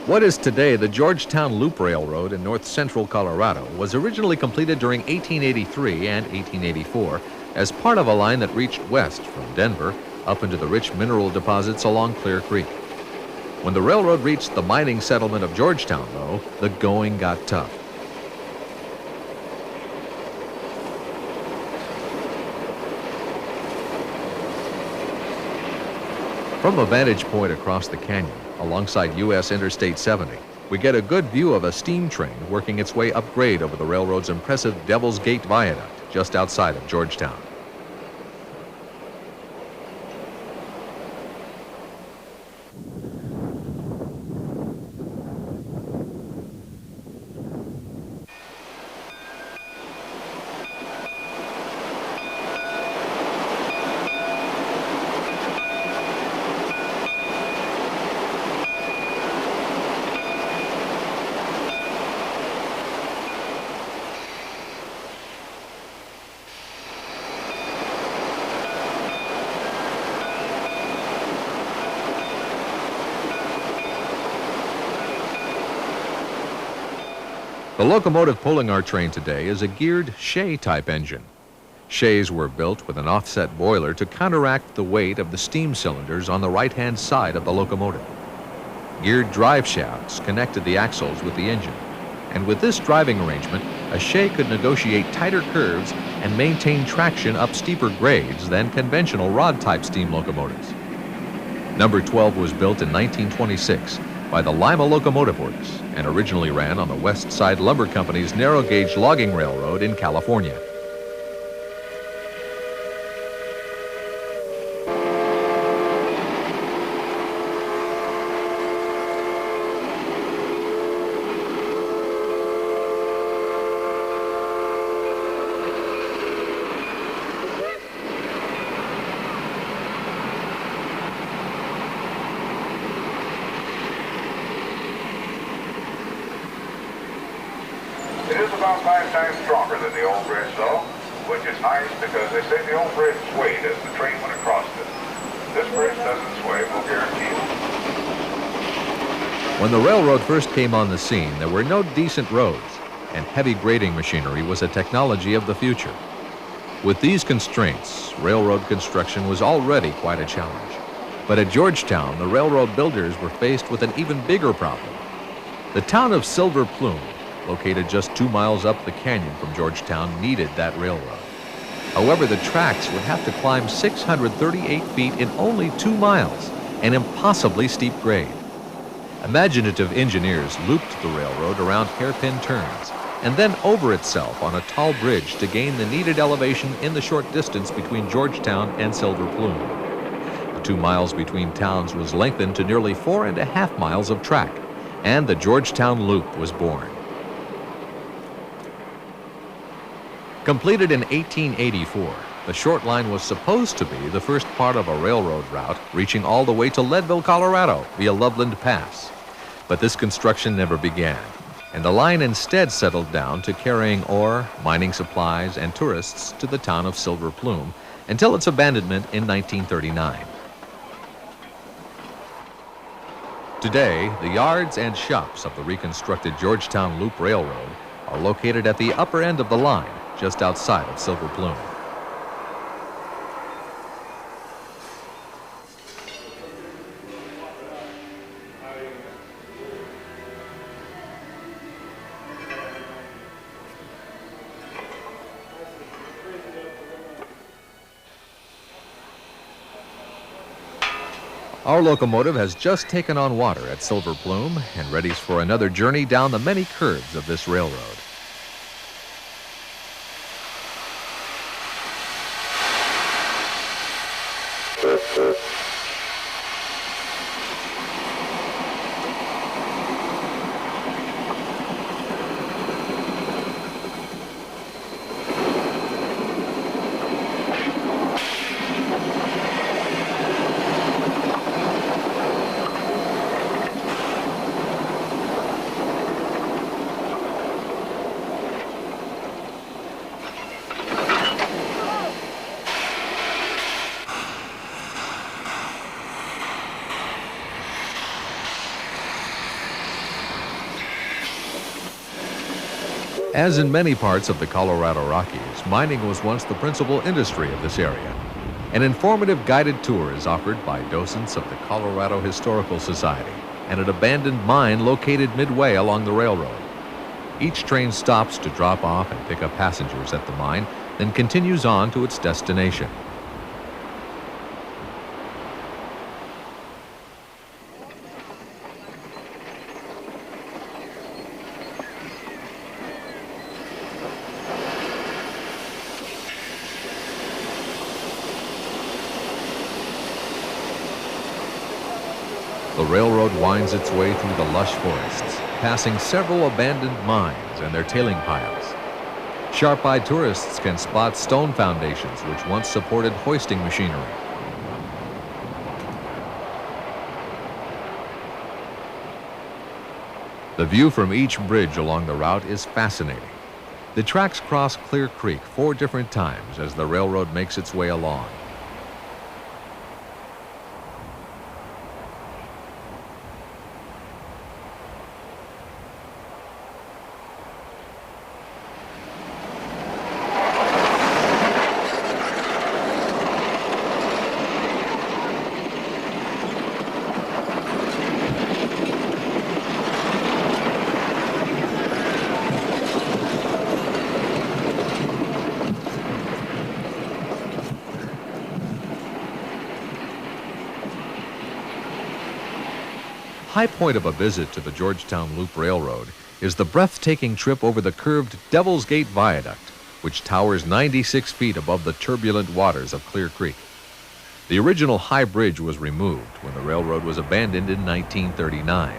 What is today the Georgetown Loop Railroad in north-central Colorado was originally completed during 1883 and 1884 as part of a line that reached west from Denver up into the rich mineral deposits along Clear Creek. When the railroad reached the mining settlement of Georgetown, though, the going got tough. From a vantage point across the canyon, alongside U.S. Interstate 70, we get a good view of a steam train working its way upgrade over the railroad's impressive Devil's Gate Viaduct just outside of Georgetown. The locomotive pulling our train today is a geared Shay-type engine. Shays were built with an offset boiler to counteract the weight of the steam cylinders on the right-hand side of the locomotive. Geared drive shafts connected the axles with the engine, and with this driving arrangement, a Shay could negotiate tighter curves and maintain traction up steeper grades than conventional rod-type steam locomotives. Number 12 was built in 1926 by the Lima Locomotive Works and originally ran on the West Side Lumber Company's narrow-gauge logging railroad in California. It is about 5 times stronger than the old bridge, though, which is nice because they say the old bridge swayed as the train went across it. This bridge doesn't sway, we'll guarantee it. When the railroad first came on the scene, there were no decent roads, and heavy grading machinery was a technology of the future. With these constraints, railroad construction was already quite a challenge. But at Georgetown, the railroad builders were faced with an even bigger problem. The town of Silver Plume, located just 2 miles up the canyon from Georgetown, needed that railroad. However, the tracks would have to climb 638 feet in only 2 miles, an impossibly steep grade. Imaginative engineers looped the railroad around hairpin turns and then over itself on a tall bridge to gain the needed elevation in the short distance between Georgetown and Silver Plume. The 2 miles between towns was lengthened to nearly 4.5 miles of track, and the Georgetown Loop was born. Completed in 1884, the short line was supposed to be the first part of a railroad route reaching all the way to Leadville, Colorado via Loveland Pass. But this construction never began, and the line instead settled down to carrying ore, mining supplies, and tourists to the town of Silver Plume until its abandonment in 1939. Today, the yards and shops of the reconstructed Georgetown Loop Railroad are located at the upper end of the line, just outside of Silver Plume. Our locomotive has just taken on water at Silver Plume and readies for another journey down the many curves of this railroad. As in many parts of the Colorado Rockies, mining was once the principal industry of this area. An informative guided tour is offered by docents of the Colorado Historical Society and an abandoned mine located midway along the railroad. Each train stops to drop off and pick up passengers at the mine, then continues on to its destination. The railroad winds its way through the lush forests, passing several abandoned mines and their tailing piles. Sharp-eyed tourists can spot stone foundations which once supported hoisting machinery. The view from each bridge along the route is fascinating. The tracks cross Clear Creek 4 different times as the railroad makes its way along. High point of a visit to the Georgetown Loop Railroad is the breathtaking trip over the curved Devil's Gate Viaduct, which towers 96 feet above the turbulent waters of Clear Creek. The original high bridge was removed when the railroad was abandoned in 1939.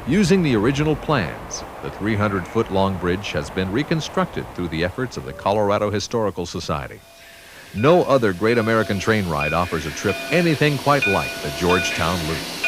Using the original plans, the 300-foot-long bridge has been reconstructed through the efforts of the Colorado Historical Society. No other great American train ride offers a trip anything quite like the Georgetown Loop.